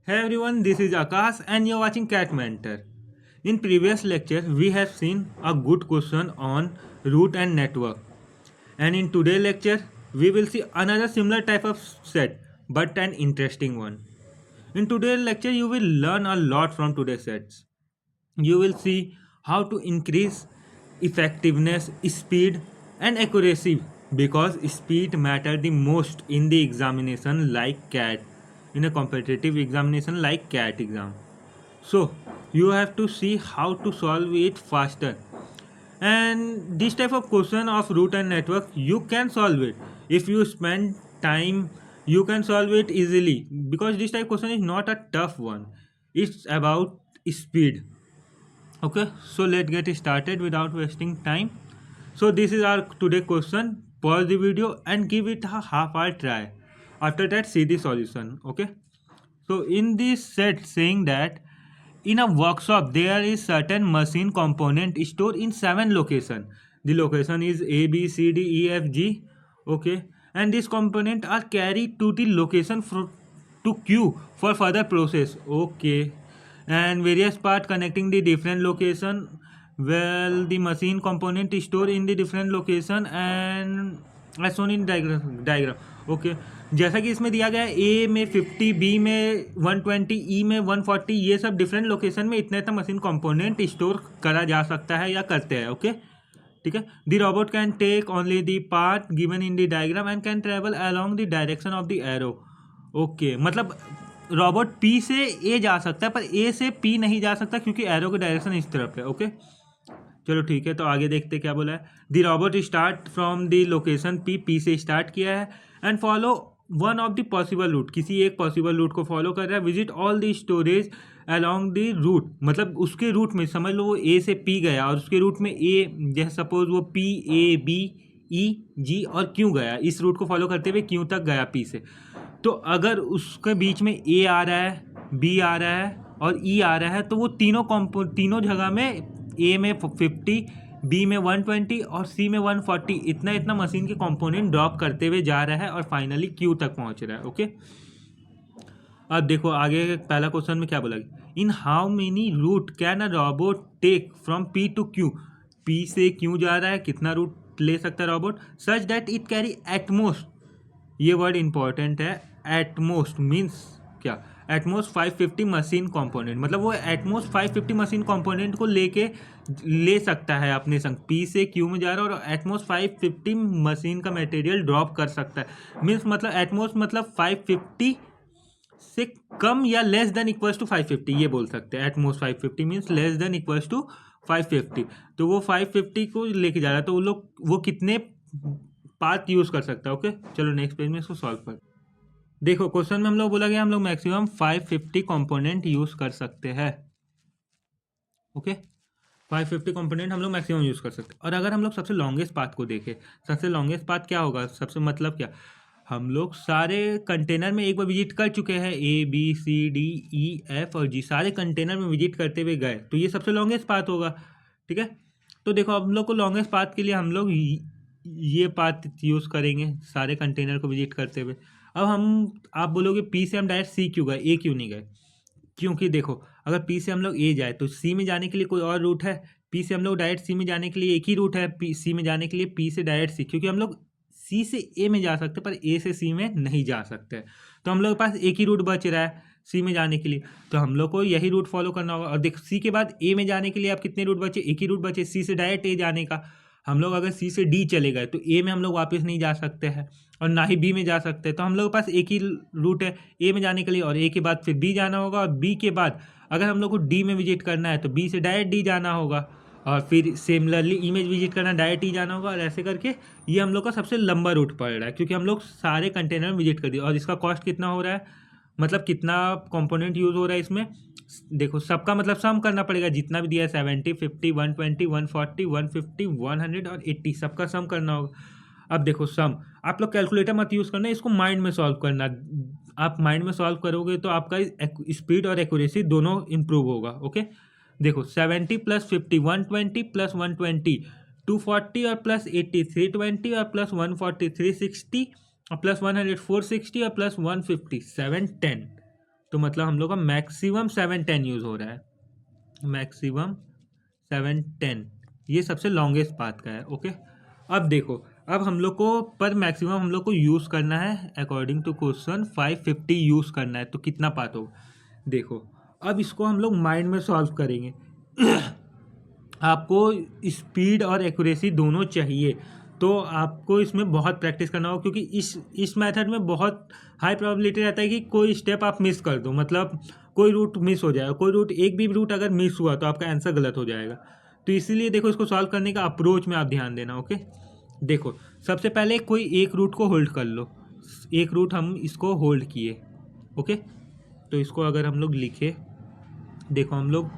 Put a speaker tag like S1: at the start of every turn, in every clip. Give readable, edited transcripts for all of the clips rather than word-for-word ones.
S1: Hey everyone, this is Akash and you're watching Cat Mentor. In previous lecture, we have seen a good question on root and network. And in today's lecture, we will see another similar type of set, but an interesting one. In today's lecture, you will learn a lot from today's sets. You will see how to increase effectiveness, speed, and accuracy because speed matter the most in the examination like CAT, in a competitive examination like CAT exam. So you have to see how to solve it faster. And this type of question of root and network, you can solve it if you spend time. You can solve it easily because this type of question is not a tough one. It's about speed. Okay, so let's get started without wasting time. So this is our today question. Pause the video and give it a half-hour try. After that, see the solution. Okay. So in this set, saying that in a workshop there is certain machine component stored in 7 location. The location is A, B, C, D, E, F, G. Okay, and this component are carried to the location to Q for further process. Okay, and various part connecting the different location. Well, the machine component is stored in the different location and as shown in diagram. Okay जैसा कि इसमें दिया गया है ए में 50, B में 120, ई में 140, ये सब डिफरेंट लोकेशन में इतना इतना मशीन कंपोनेंट स्टोर करा जा सकता है या करते हैं. ओके, ठीक है. The robot can take only the part given in the diagram and can travel along the direction of the arrow. Okay, मतलब रोबोट पी से ए जा सकता है पर ए से पी नहीं जा सकता क्योंकि एरो की डायरेक्शन इस तरफ है. ओके, चलो ठीक है. तो आगे देखते क्या बोला है. The robot start from the location P से स्टार्ट किया है and follow one of the possible route, किसी एक पॉसिबल रूट को फॉलो कर रहा है. Visit all the storage along the route, मतलब उसके रूट में समझ लो वो ए से पी गया और उसके रूट में ए, जैसे सपोज वो पी ए बी ई जी और क्यों गया, इस रूट को फॉलो करते हुए क्यों तक गया पी से. तो अगर उसके बीच में ए आ रहा है, बी आ रहा है और ई आ रहा है तो वो तीनों जगह में ए में 50, बी में 120 और सी में 140 इतना इतना मशीन के कंपोनेंट ड्रॉप करते हुए जा रहा है और फाइनली क्यू तक पहुंच रहा है. ओके, अब देखो आगे पहला क्वेश्चन में क्या बोला. In how many route can a robot take from P to Q, P से क्यू जा रहा है, कितना रूट ले सकता है robot, such that it carry at most, ये वर्ड इंपॉर्टेंट है. एटमोस्ट मीन्स क्या, एटमोस्ट 550 मशीन कंपोनेंट, मतलब वो एटमोस्ट 550 मशीन कंपोनेंट को लेके ले सकता है अपने संग. पी से क्यू में जा रहा है और एटमोस्ट 550 मशीन का मटेरियल ड्रॉप कर सकता है. मीन्स मतलब एटमोस्ट मतलब 550 से कम या लेस देन इक्वल्स टू 550, ये बोल सकते हैं. At most 550 means less than equals to 550. तो वो 550 को लेके जा रहा है तो वो लोग वो कितने पाथ यूज कर सकता है. ओके, चलो नेक्स्ट पेज में इसको सॉल्व कर. देखो क्वेश्चन में हम लोग बोला गया हम लोग मैक्सिमम 550 कंपोनेंट यूज कर सकते हैं. ओके, 550 कंपोनेंट हम लोग मैक्सिमम यूज कर सकते हैं. और अगर हम लोग सबसे लॉन्गेस्ट पाथ को देखें, सबसे लॉन्गेस्ट पाथ क्या होगा, सबसे मतलब क्या, हम लोग सारे कंटेनर में एक बार विजिट कर चुके हैं. A B C D E F और जी सारे कंटेनर में विजिट करते हुए गए तो ये सबसे लॉन्गेस्ट पाथ होगा. ठीक है, तो देखो हम लोग को लॉन्गेस्ट पाथ के लिए हम लोग ये पाथ यूज़ करेंगे सारे कंटेनर को विजिट करते हुए. अब आप बोलोगे पी से हम डायरेक्ट सी क्यों गए, ए क्यों नहीं गए, क्योंकि देखो अगर पी से हम लोग ए जाए तो सी में जाने के लिए कोई और रूट है. पी से हम लोग डायरेक्ट सी में जाने के लिए एक ही रूट है, पी सी में जाने के लिए पी से डायरेक्ट सी, क्योंकि हम लोग सी से ए में जा सकते पर ए से सी में नहीं जा सकते. तो हम लोग के पास एक ही रूट बच रहा है सी में जाने के लिए, तो हम लोग को यही रूट फॉलो करना होगा. और देखो सी के बाद ए में जाने के लिए आप कितने रूट बचे, एक ही रूट बचे सी से डायरेक्ट ए जाने का. हम लोग अगर सी से डी चले गए तो ए में हम लोग वापस नहीं जा सकते हैं और ना ही बी में जा सकते हैं. तो हम लोग के पास एक ही रूट है ए में जाने के लिए और ए के बाद फिर बी जाना होगा और बी के बाद अगर हम लोग को डी में विजिट करना है तो बी से डायरेक्ट डी जाना होगा और फिर सिमिलरली ई में विजिट करना डायरेक्ट ई जाना होगा. और ऐसे करके ये हम लोग का सबसे लंबा रूट पड़ रहा है क्योंकि हम लोग सारे कंटेनर में विजिट कर दिए. और इसका कॉस्ट कितना हो रहा है, मतलब कितना कंपोनेंट यूज़ हो रहा है इसमें, देखो सबका मतलब सम करना पड़ेगा जितना भी दिया है 70, 50, 120, 140, 150, 100 और 80 सबका सम करना होगा. अब देखो सम, आप लोग कैलकुलेटर मत यूज़ करना, इसको माइंड में सॉल्व करना. आप माइंड में सॉल्व करोगे तो आपका स्पीड और एक्यूरेसी दोनों इंप्रूव होगा. ओके, देखो 70 प्लस 50 120 प्लस 120 240 और प्लस 80 320 और प्लस 140 360 और प्लस 100 460 और प्लस 150 710. तो मतलब हम लोग का मैक्सिमम 710 यूज़ हो रहा है, मैक्सिमम 710, ये सबसे लॉन्गेस्ट पाथ का है। ओके, अब देखो, अब हम लोग को पर मैक्सिमम हम लोग को यूज़ करना है अकॉर्डिंग टू क्वेश्चन 550 यूज़ करना है, तो कितना पाथ होगा? देखो, अब इसको हम लोग माइंड में सॉल्व करेंगे। आपको स्पीड और एक्यूरेसी दोनों चाहिए, तो आपको इसमें बहुत प्रैक्टिस करना होगा, क्योंकि इस मेथड में बहुत हाई प्रोबेबिलिटी रहता है कि कोई स्टेप आप मिस कर दो, मतलब कोई रूट मिस हो जाएगा, कोई रूट, एक भी रूट अगर मिस हुआ तो आपका आंसर गलत हो जाएगा। तो इसीलिए देखो, इसको सॉल्व करने का अप्रोच में आप ध्यान देना। ओके, देखो, सबसे पहले कोई एक रूट को होल्ड कर लो, एक रूट हम इसको होल्ड किए। ओके, तो इसको अगर हम लोग लिखे, देखो हम लोग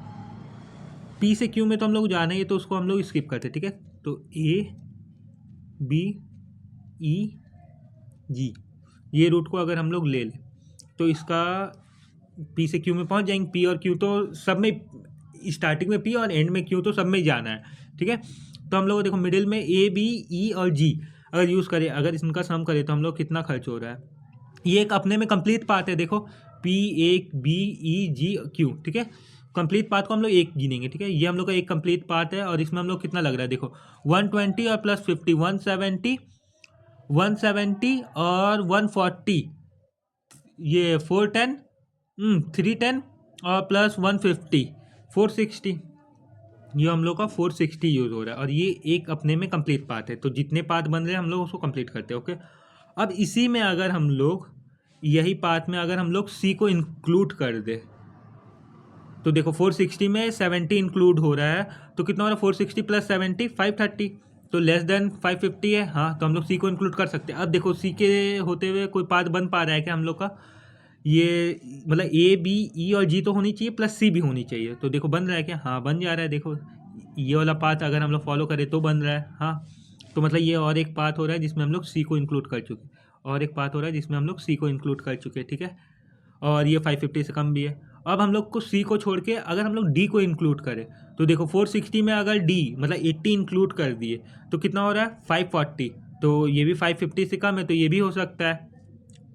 S1: पी से क्यू में तो हम लोग जाना ही है, तो उसको हम लोग स्किप करते हैं। ठीक है, तो ए बी ई जी, ये रूट को अगर हम लोग ले लें तो इसका पी से क्यू में पहुंच जाएंगे। पी और क्यू तो सब में, स्टार्टिंग में पी और एंड में क्यू, तो सब में ही जाना है। ठीक है, तो हम लोग देखो मिडिल में ए बी ई और जी अगर यूज़ करें, अगर इनका सम करें तो हम लोग कितना खर्च हो रहा है। ये एक अपने में कंप्लीट पार्ट है। देखो, P A B E G Q, ठीक है, कंप्लीट पार्ट को हम लोग एक गिनेंगे। ठीक है, ये हम लोग का एक कंप्लीट पार्ट है, और इसमें हम लोग कितना लग रहा है, देखो 120 और प्लस 50, 170, 170 और 140, ये 410, 310 और प्लस 150, 460, ये हम लोग का 460 यूज़ हो रहा है, और ये एक अपने में कंप्लीट पार्ट है। तो जितने पार्ट बन रहे हैं हम लोग उसको कंप्लीट करते हैं। ओके, अब इसी में अगर हम लोग, यही पार्ट में अगर हम लोग सी को इंक्लूड कर दे, तो देखो 460 में 70 इंक्लूड हो रहा है, तो कितना हो रहा है, 460 प्लस 70, 530, तो लेस देन 550 है। हाँ, तो हम लोग सी को इंक्लूड कर सकते हैं। अब देखो, सी के होते हुए कोई पार्ट बन पा रहा है क्या हम लोग का? ये मतलब ए बी ई और जी तो होनी चाहिए, प्लस सी भी होनी चाहिए। तो देखो बन रहा है क्या? हाँ, बन जा रहा है। देखो, ये वाला पाथ अगर हम लोग फॉलो करें तो बन रहा है। हाँ, तो मतलब ये और एक पाथ हो रहा है जिसमें हम लोग सी को इंक्लूड कर चुके, और एक पाथ हो रहा है जिसमें हम लोग सी को इंक्लूड कर चुके। ठीक है, और ये 550 से कम भी है। अब हम लोग को सी को छोड़ के अगर हम लोग डी को इंक्लूड करें, तो देखो 460 में अगर डी मतलब 80 इंक्लूड कर दिए तो कितना हो रहा है, 540, तो ये भी 550 से कम है, तो ये भी हो सकता है।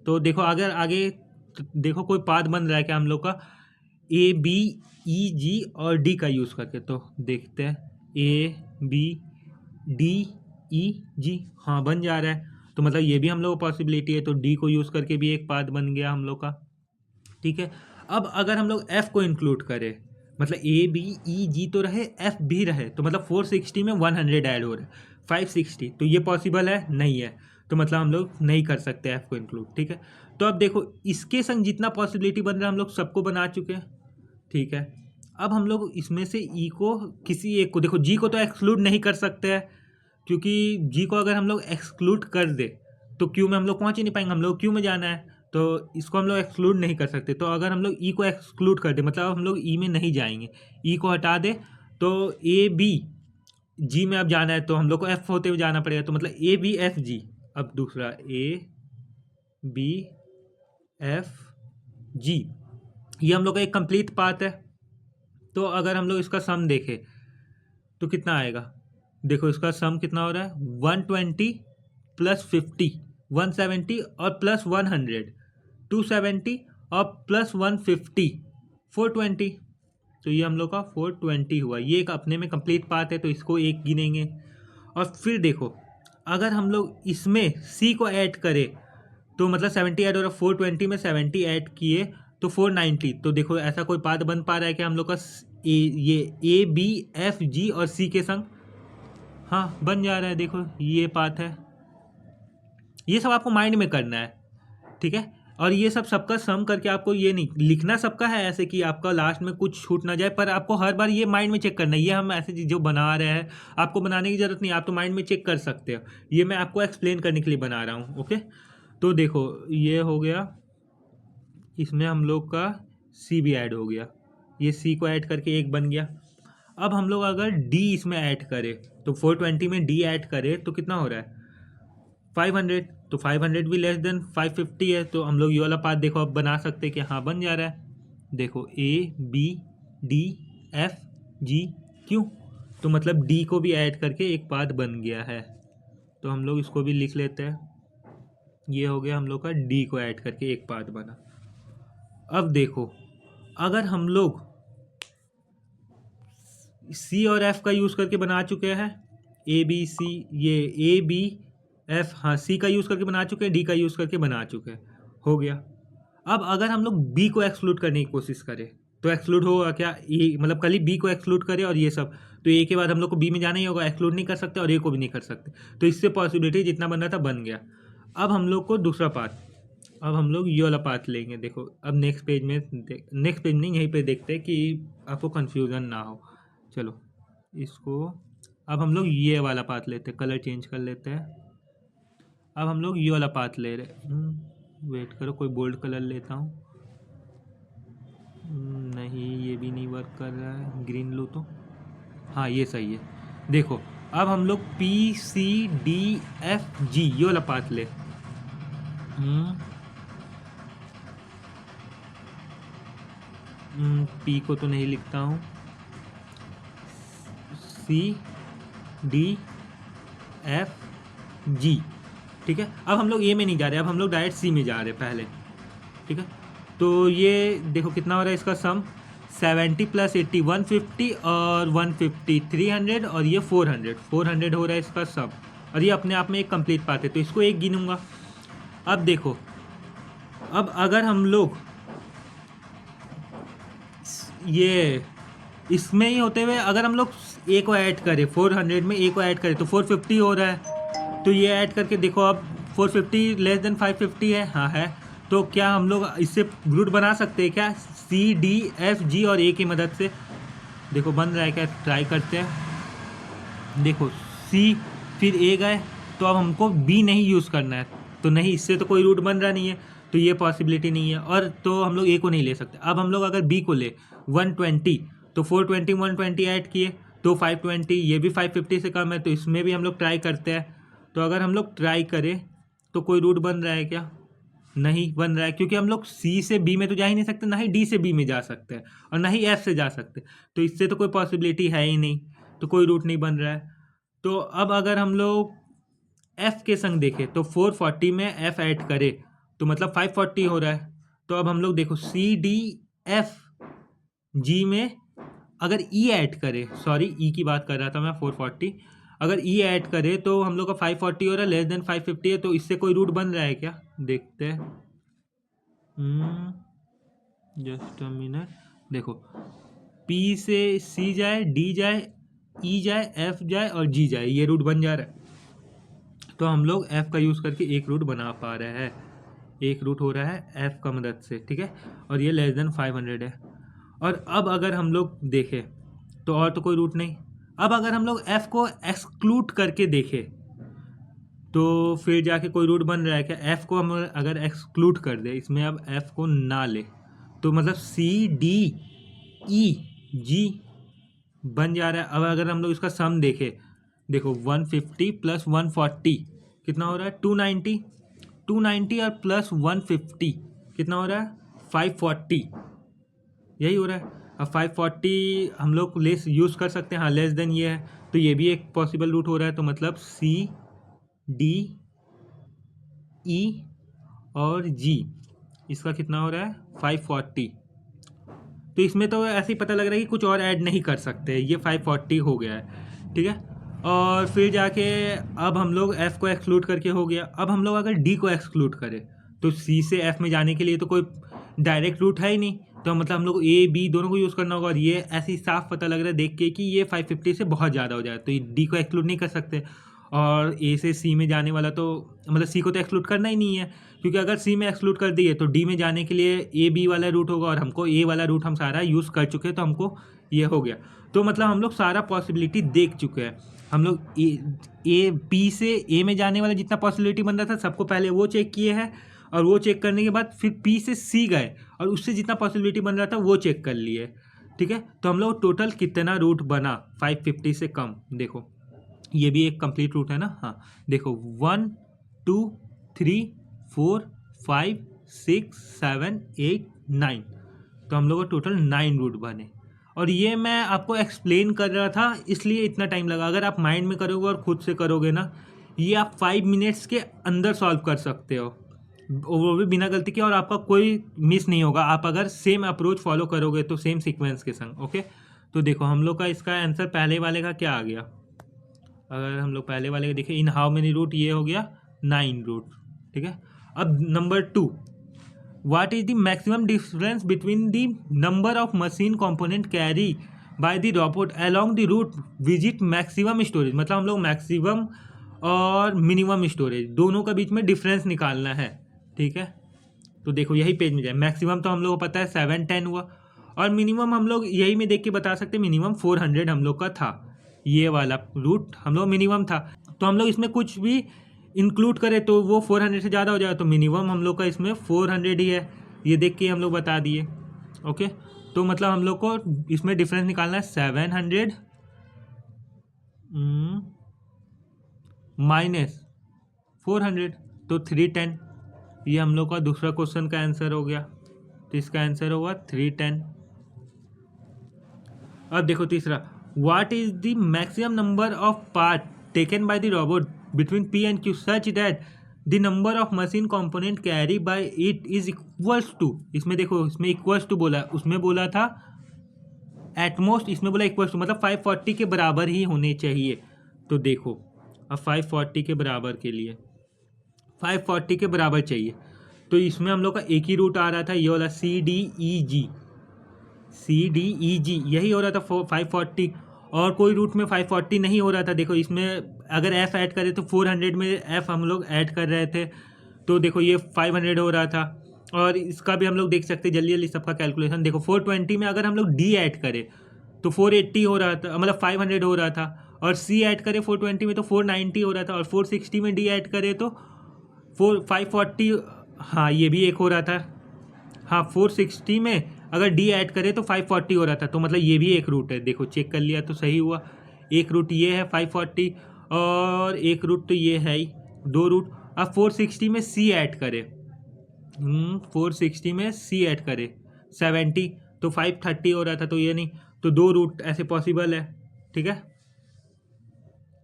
S1: तो देखो अगर आगे देखो कोई पाथ बन रहा है क्या हम लोग का, ए बी ई जी और डी का यूज़ करके, तो देखते हैं, ए बी डी ई जी, हाँ बन जा रहा है। तो मतलब ये भी हम लोग को पॉसिबिलिटी है, तो डी को यूज़ करके भी एक पाथ बन गया हम लोग का। ठीक है, अब अगर हम लोग एफ को इंक्लूड करें, मतलब ए बी ई जी तो रहे, एफ भी रहे, तो मतलब 460 में 100 ऐड हो रहा है, 560, तो ये पॉसिबल है नहीं है, तो मतलब हम लोग नहीं कर सकते एफ को इंक्लूड। ठीक है, तो अब देखो इसके संग जितना पॉसिबिलिटी बन रहा है हम लोग सबको बना चुके हैं। ठीक है, अब हम लोग इसमें से ई को किसी एक को, देखो जी को तो एक्सक्लूड नहीं कर सकते हैं, क्योंकि जी को अगर हम लोग एक्सक्लूड कर दे तो क्यू में हम लोग पहुंच ही नहीं पाएंगे, हम लोग क्यू में जाना है, तो इसको हम लोग एक्सक्लूड नहीं कर सकते। तो अगर हम लोग ई को एक्सक्लूड कर दे, मतलब हम लोग ई में नहीं जाएंगे, ई को हटा दे, तो ए बी जी में अब जाना है, तो हम लोग को एफ होते हुए जाना पड़ेगा, तो मतलब ए बी एफ जी। अब दूसरा ए बी एफ जी, ये हम लोग का एक कंप्लीट पाथ है। तो अगर हम लोग इसका सम देखें तो कितना आएगा, देखो इसका सम कितना हो रहा है, 120 प्लस 50, 170 और प्लस 100, 270 और प्लस 150, 420, तो ये हम लोग का 420 हुआ। ये एक अपने में कंप्लीट पार्ट है, तो इसको एक गिनेंगे। और फिर देखो अगर हम लोग इसमें सी को ऐड करें, तो मतलब 70 ऐड हो रहा है, 420 में 70 ऐड किए तो 490। तो देखो ऐसा कोई पाथ बन पा रहा है कि हम लोग का ये ए बी एफ जी और सी के संग, हाँ बन जा रहा है। देखो ये पाथ है, ये सब आपको माइंड में करना है। ठीक है, और ये सब सबका सम करके आपको ये नहीं लिखना सबका है ऐसे कि आपका लास्ट में कुछ छूट ना जाए, पर आपको हर बार ये माइंड में चेक करना है। ये हम ऐसे चीज़ जो बना रहे हैं आपको बनाने की ज़रूरत नहीं, आप तो माइंड में चेक कर सकते हो। ये मैं आपको एक्सप्लेन करने के लिए बना रहा हूँ। ओके, तो देखो ये हो गया, इसमें हम लोग का सी भी ऐड हो गया, ये सी को ऐड करके एक बन गया। अब हम लोग अगर डी इसमें ऐड करें, तो 420 में डी ऐड करें तो कितना हो रहा है, 500, तो 500 भी लेस देन 550 है, तो हम लोग ये वाला पार्ट देखो अब बना सकते हैं कि हाँ बन जा रहा है। देखो A B D F G Q, तो मतलब डी को भी ऐड करके एक पार्ट बन गया है, तो हम लोग इसको भी लिख लेते हैं। ये हो गया हम लोग का डी को ऐड करके एक पार्ट बना। अब देखो, अगर हम लोग सी और एफ का यूज़ करके बना चुके हैं, ए बी सी, ये ए बी एफ, हाँ सी का यूज़ करके बना चुके हैं, डी का यूज़ करके बना चुके हैं, हो गया। अब अगर हम लोग बी को एक्सक्लूड करने की कोशिश करें तो एक्सक्लूड होगा क्या? ए मतलब कल ही बी को एक्सक्लूड करें और ये सब, तो ए के बाद हम लोग को बी में जाना ही होगा, एक्सक्लूड नहीं कर सकते और ए को भी नहीं कर सकते। तो इससे पॉसिबिलिटी जितना बन रहा था बन गया। अब हम लोग को दूसरा पार्ट, अब हम लोग ये वाला पार्ट लेंगे। देखो अब नेक्स्ट पेज में नेक्स्ट पेज नहीं, यहीं पे देखते हैं कि आपको कन्फ्यूज़न ना हो। चलो इसको, अब हम लोग ये वाला पार्ट लेते हैं, कलर चेंज कर लेते हैं। अब हम लोग ये वाला पार्ट ले रहे, वेट करो कोई बोल्ड कलर लेता हूँ। नहीं ये भी नहीं वर्क कर रहा है, ग्रीन लो तो, हाँ ये सही है। देखो अब हम लोग P C D F G ये वाला पार्ट ले, पी को तो नहीं लिखता हूँ, सी डी एफ जी, ठीक है। अब हम लोग ए में नहीं जा रहे, अब हम लोग डायरेक्ट सी में जा रहे पहले, ठीक है। तो ये देखो कितना हो रहा है इसका सम, 70 + 80 150 और 150 300 और ये 400 हो रहा है इसका सम, और ये अपने आप में एक कंप्लीट पार्ट है, तो इसको एक गिनूंगा। अब देखो, अब अगर हम लोग ये इसमें ही होते हुए अगर हम लोग ए को ऐड करें, 400 में ए को ऐड करें तो 450 हो रहा है। तो ये ऐड करके देखो, अब 450 लेस देन 550 है, हाँ है। तो क्या हम लोग इससे रूट बना सकते हैं क्या, सी डी एफ जी और ए की मदद से? देखो बन रहा है क्या, ट्राई करते हैं। देखो सी फिर ए गए, तो अब हमको बी नहीं यूज़ करना है, तो नहीं, इससे तो कोई रूट बन रहा नहीं है, तो ये पॉसिबिलिटी नहीं है, और तो हम लोग ए को नहीं ले सकते। अब हम लोग अगर बी को ले 120, तो 420 120 ऐड किए तो 520, ये भी 550 से कम है, तो इसमें भी हम लोग ट्राई करते हैं। तो अगर हम लोग ट्राई करें तो कोई रूट बन रहा है क्या? नहीं बन रहा है, क्योंकि हम लोग सी से बी में तो जा ही नहीं सकते, ना ही डी से बी में जा सकते हैं, और ना ही एफ से जा सकते, तो इससे तो कोई पॉसिबिलिटी है ही नहीं, तो कोई रूट नहीं बन रहा है। तो अब अगर हम लोग एफ के संग देखें तो 440 में एफ ऐड करें तो मतलब 540 हो रहा है। तो अब हम लोग देखो सी डी एफ जी में अगर ई ऐड करें, सॉरी ई की बात कर रहा था मैं, 440 अगर ई ऐड करें तो हम लोग का 540 हो रहा है, लेस देन 550 है, तो इससे कोई रूट बन रहा है क्या? देखते हैं, जस्ट अ मिनट। देखो पी से सी जाए, डी जाए, ई जाए, एफ जाए और जी जाए, ये रूट बन जा रहा है। तो हम लोग एफ का यूज़ करके एक रूट बना पा रहे हैं, एक रूट हो रहा है एफ का मदद से, ठीक है। और ये लेस देन 500 है। और अब अगर हम लोग देखें तो और तो कोई रूट नहीं। अब अगर हम लोग एफ को एक्सक्लूड करके देखें तो फिर जाके कोई रूट बन रहा है क्या? एफ को हम अगर एक्सक्लूड कर दे इसमें, अब एफ को ना ले, तो मतलब सी डी ई जी बन जा रहा है। अब अगर हम लोग इसका सम देखें, देखो 150 + 140 कितना हो रहा है? 290, 290 और प्लस 150 कितना हो रहा है? 540, यही हो रहा है। अब 540 हम लोग लेस यूज़ कर सकते हैं, हाँ लेस देन ये है, तो ये भी एक पॉसिबल रूट हो रहा है। तो मतलब सी डी ई और जी इसका कितना हो रहा है? 540। तो इसमें तो ऐसे ही पता लग रहा है कि कुछ और ऐड नहीं कर सकते, ये 540 हो गया है, ठीक है। और फिर जाके अब हम लोग एफ़ को एक्सक्लूड करके हो गया। अब हम लोग अगर डी को एक्सक्लूड करें तो सी से एफ़ में जाने के लिए तो कोई डायरेक्ट रूट है ही नहीं, तो मतलब हम लोग ए बी दोनों को यूज़ करना होगा। और ये ऐसे ही साफ पता लग रहा है देख के कि ये 550 से बहुत ज़्यादा हो जाए, तो डी को एक्सक्लूड नहीं कर सकते। और ए से सी में जाने वाला तो मतलब सी को तो एक्सक्लूड करना ही नहीं है, क्योंकि अगर सी में एक्सक्लूड कर दिए तो डी में जाने के लिए ए बी वाला रूट होगा, और हमको ए वाला रूट हम सारा यूज़ कर चुके हैं, तो हमको ये हो गया। तो मतलब हम लोग सारा पॉसिबिलिटी देख चुके हैं। हम लोग ए पी से ए में जाने वाला जितना पॉसिबिलिटी बन रहा था सबको पहले वो चेक किए हैं, और वो चेक करने के बाद फिर पी से सी गए और उससे जितना पॉसिबिलिटी बन रहा था वो चेक कर लिए, ठीक है। तो हम लोग टोटल कितना रूट बना 550 से कम, देखो ये भी एक कंप्लीट रूट है ना, हाँ देखो 1 2 3 4 5 6 7 8 9, तो हम लोग का टोटल 9 रूट बने। और ये मैं आपको एक्सप्लेन कर रहा था इसलिए इतना टाइम लगा। अगर आप माइंड में करोगे और ख़ुद से करोगे ना, ये आप 5 मिनट्स के अंदर सॉल्व कर सकते हो। वो भी बिना गलती के, और आपका कोई मिस नहीं होगा आप अगर सेम अप्रोच फॉलो करोगे तो सेम सीक्वेंस के संग। ओके, तो देखो हम लोग का इसका आंसर पहले वाले का क्या आ गया। अगर हम लोग पहले वाले का देखें, इन हाउ मेनी रूट, ये हो गया 9 रूट। ठीक है, अब number 2, what is the maximum difference between the number of machine component carry by the robot along the route visit maximum storage. मतलब हम लोग मैक्सिमम और मिनिमम स्टोरेज दोनों के बीच में डिफरेंस निकालना है। ठीक है, तो देखो यही पेज में जाए, मैक्सिमम तो हम लोग को पता है 710 हुआ, और मिनिमम हम लोग यही में देख के बता सकते हैं, मिनिमम 400 हम लोग का था, ये वाला रूट हम लोग मिनिमम था। तो हम लोग इसमें कुछ भी इंक्लूड करें तो वो 400 से ज़्यादा हो जाएगा, तो मिनिमम हम लोग का इसमें 400 ही है, ये देख के हम लोग बता दिए। ओके, तो मतलब हम लोग को इसमें डिफरेंस निकालना है 700 माइनस 400, तो 310। ये हम लोग का दूसरा क्वेश्चन का आंसर हो गया, तो इसका आंसर होगा 310। अब देखो तीसरा, what is the maximum number of part taken by the robot between P and Q such that the number of machine component carry by it is equals to. इसमें देखो, इसमें इक्वल्स टू बोला, उसमें बोला था एटमोस्ट, इसमें बोला equals to, मतलब 540 के बराबर ही होने चाहिए। तो देखो अब 540 के बराबर के लिए 540 के बराबर चाहिए, तो इसमें हम लोग का एक ही रूट आ रहा था, ये वाला CDEG यही हो रहा था 540, और कोई रूट में 540 नहीं हो रहा था। देखो इसमें अगर f ऐड करें तो 400 में f हम लोग ऐड कर रहे थे, तो देखो ये 500 हो रहा था। और इसका भी हम लोग देख सकते हैं जल्दी जल्दी सबका कैलकुलेशन। देखो 420 में अगर हम लोग d ऐड करें तो 480 हो रहा था, मतलब 500 हो रहा था, और c ऐड करें 420 में तो 490 हो रहा था, और 460 में d ऐड करें तो 540, हाँ ये भी एक हो रहा था, हाँ 460 में अगर d ऐड करें तो 540 हो रहा था, तो मतलब ये भी एक रूट है। देखो चेक कर लिया तो सही हुआ, एक रूट ये है 540 और एक रूट तो ये है ही, 2 रूट। अब 460 में c ऐड करें, 460 में c ऐड करें 70, तो 530 हो रहा था, तो ये नहीं, तो 2 रूट ऐसे पॉसिबल है। ठीक है,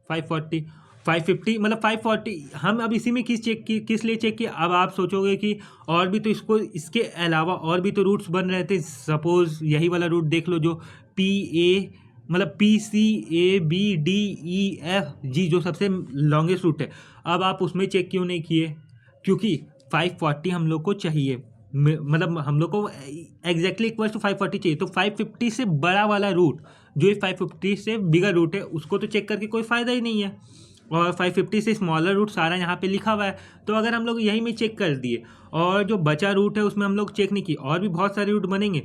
S1: 540 550, मतलब 540। हम अब इसी में किस लिए चेक किया। अब आप सोचोगे कि और भी तो इसके अलावा और भी तो रूट्स बन रहे थे, सपोज यही वाला रूट देख लो जो PCABDEFG जो सबसे लॉन्गेस्ट रूट है। अब आप उसमें चेक क्यों नहीं किए, क्योंकि 540 हम लोग को चाहिए, मतलब हम लोग को एग्जैक्टली इक्वल टू 540 चाहिए, तो 550 से बड़ा वाला रूट जो 550 से बिगर रूट है उसको तो चेक करके कोई फ़ायदा ही नहीं है, और 550 से स्मॉलर रूट सारा यहाँ पे लिखा हुआ है। तो अगर हम लोग यही में चेक कर दिए और जो बचा रूट है उसमें हम लोग चेक नहीं किए, और भी बहुत सारे रूट बनेंगे,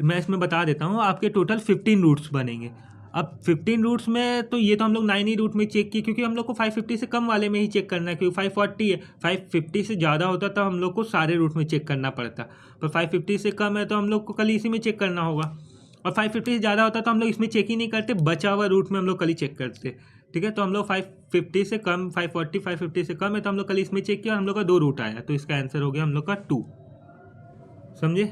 S1: मैं इसमें बता देता हूँ, आपके टोटल 15 रूट्स बनेंगे। अब 15 रूट्स में तो ये तो हम लोग 9 ही रूट में चेक किए, क्योंकि हम लोग को 550 से कम वाले में ही चेक करना है, क्योंकि 540 है, 550 से ज़्यादा होता तो हम लोग को सारे रूट में चेक करना पड़ता, पर 550 से कम है तो हम लोग को कल इसी में चेक करना होगा, और 550 से ज़्यादा होता तो हम लोग इसमें चेक ही नहीं करते, बचा हुआ रूट में हम लोग कल ही चेक करते। ठीक है, तो हम लोग 550 से कम, 550 से कम है तो हम लोग कल इसमें चेक किया और हम लोग का 2 रूट आया, तो इसका आंसर हो गया हम लोग का 2। समझे।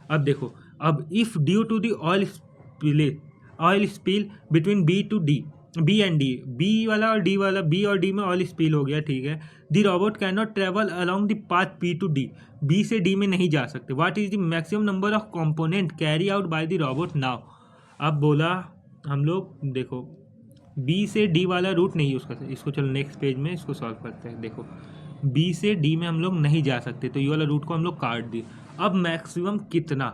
S1: अब देखो, अब if due to the oil spill between B and D, B वाला और डी वाला, बी और डी में ऑयल स्पिल हो गया। ठीक है, the robot can not travel along the path P to D, B से डी में नहीं जा सकते। What is the maximum number of component carry out by the robot now. अब बोला हम लोग, देखो बी से डी वाला रूट नहीं यूज़ कर सकते, इसको चलो नेक्स्ट पेज में इसको सॉल्व करते हैं। देखो बी से डी में हम लोग नहीं जा सकते, तो ये वाला रूट को हम लोग काट दिए। अब मैक्सिमम कितना,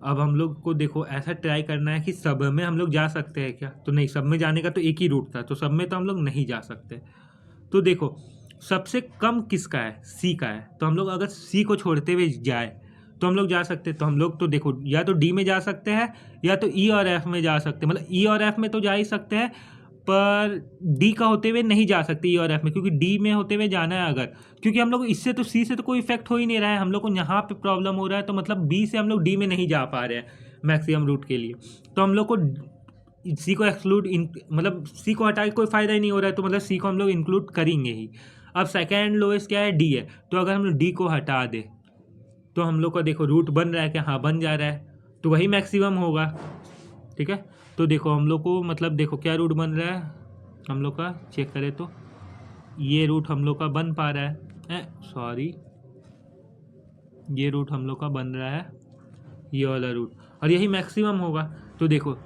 S1: अब हम लोग को देखो ऐसा ट्राई करना है कि सब में हम लोग जा सकते हैं क्या, तो नहीं, सब में जाने का तो एक ही रूट था, तो सब में तो हम लोग नहीं जा सकते। तो देखो सबसे कम किसका है, सी का है, तो हम लोग अगर सी को छोड़ते हुए जाए तो हम लोग जा सकते हैं। तो हम लोग तो देखो या तो डी में जा सकते हैं या तो ई और एफ में जा सकते हैं, मतलब ई और एफ में तो जा ही सकते हैं, पर डी का होते हुए नहीं जा सकते ई और एफ में, क्योंकि डी में होते हुए जाना है अगर, क्योंकि हम लोग इससे तो सी से तो कोई इफेक्ट हो ही नहीं रहा है, हम लोग को यहाँ पे प्रॉब्लम हो रहा है, तो मतलब बी से हम लोग डी में नहीं जा पा रहे हैं मैक्सिमम रूट के लिए, तो हम लोग को सी को एक्सक्लूड, मतलब सी को हटा के कोई फ़ायदा ही नहीं हो रहा है, तो मतलब सी को हम लोग इंक्लूड करेंगे ही। अब सेकेंड लोएस्ट क्या है, डी है, तो अगर हम लोग डी को हटा दे तो हम लोग का देखो रूट बन रहा है क्या, हाँ बन जा रहा है, तो वही मैक्सिमम होगा। ठीक है, तो देखो हम लोग को मतलब देखो क्या रूट बन रहा है हम लोग का, चेक करें तो ये रूट हम लोग का बन पा रहा है, सॉरी, ये रूट हम लोग का बन रहा है ये वाला रूट, और यही मैक्सिमम होगा। तो देखो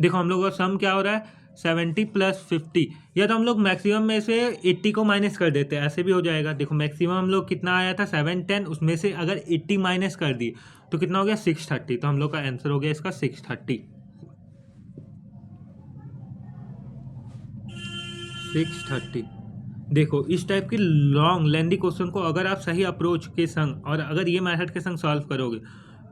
S1: हम लोग का सम क्या हो रहा है 70 + 50, या तो हम लोग मैक्सिमम में से 80 को माइनस कर देते हैं, ऐसे भी हो जाएगा। देखो मैक्सिमम हम लोग कितना आया था 710, उसमें से अगर 80 माइनस कर दिए तो कितना हो गया 630, तो हम लोग का आंसर हो गया इसका 630। 630। देखो इस टाइप की लॉन्ग लेंदी क्वेश्चन को अगर आप सही अप्रोच के संग और अगर ये मेथड के संग सॉल्व करोगे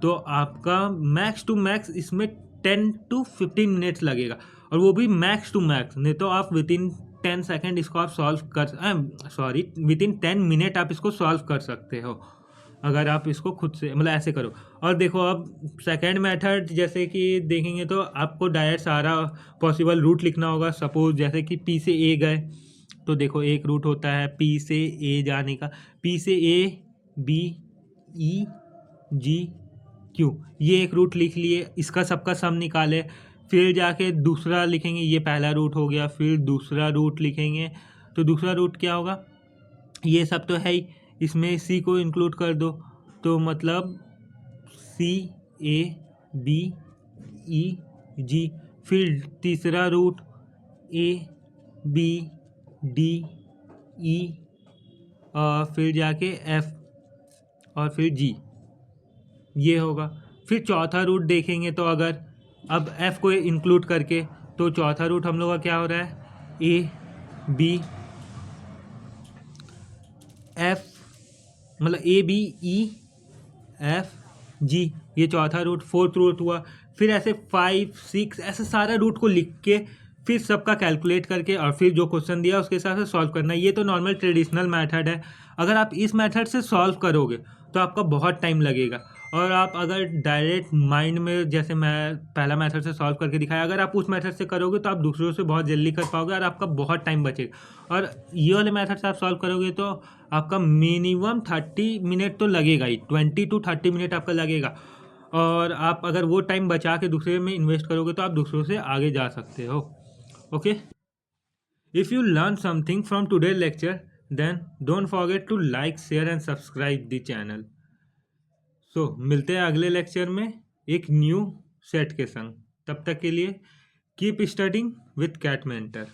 S1: तो आपका मैक्स टू मैक्स इसमें 10 to 15 मिनट्स लगेगा, और वो भी मैक्स टू मैक्स। नहीं तो आप विद इन 10 सेकेंड इसको आप सॉल्व कर सॉरी विद इन 10 मिनट आप इसको सॉल्व कर सकते हो अगर आप इसको खुद से मतलब ऐसे करो। और देखो अब सेकेंड मेथड जैसे कि देखेंगे तो आपको डायरेक्ट सारा पॉसिबल रूट लिखना होगा। सपोज जैसे कि पी से ए गए तो देखो एक रूट होता है पी से ए जाने का, पी से ए बी ई जी क्यू, ये एक रूट लिख लिए, इसका सबका सम निकाले। फिर जाके दूसरा लिखेंगे, ये पहला रूट हो गया, फिर दूसरा रूट लिखेंगे तो दूसरा रूट क्या होगा, ये सब तो है ही, इसमें सी को इंक्लूड कर दो तो मतलब सी ए बी ई जी। फिर तीसरा route A B D E और फिर जाके एफ और फिर जी, ये होगा। फिर चौथा रूट देखेंगे तो अगर अब एफ को इंक्लूड करके तो चौथा रूट हम लोग का क्या हो रहा है ए बी एफ, मतलब ए बी ई एफ जी, ये चौथा रूट। फोर्थ रूट हुआ, फिर ऐसे 5 6 ऐसे सारा रूट को लिख के फिर सबका कैलकुलेट करके और फिर जो क्वेश्चन दिया उसके हिसाब से सॉल्व करना। ये तो नॉर्मल ट्रेडिशनल मेथड है। अगर आप इस मेथड से सॉल्व करोगे तो आपका बहुत टाइम लगेगा, और आप अगर डायरेक्ट माइंड में जैसे मैं पहला मेथड से सॉल्व करके दिखाया, अगर आप उस मेथड से करोगे तो आप दूसरों से बहुत जल्दी कर पाओगे और आपका बहुत टाइम बचेगा। और ये वाले मेथड से आप सॉल्व करोगे तो आपका मिनिमम 30 मिनट तो लगेगा ही, 20 to 30 मिनट आपका लगेगा। और आप अगर वो टाइम बचा के दूसरे में इन्वेस्ट करोगे तो आप दूसरों से आगे जा सकते हो। Okay, if you learn something from today lecture then don't forget to like share and subscribe the channel. So मिलते हैं अगले लेक्चर में एक न्यू सेट के संग। तब तक के लिए keep studying with CAT mentor.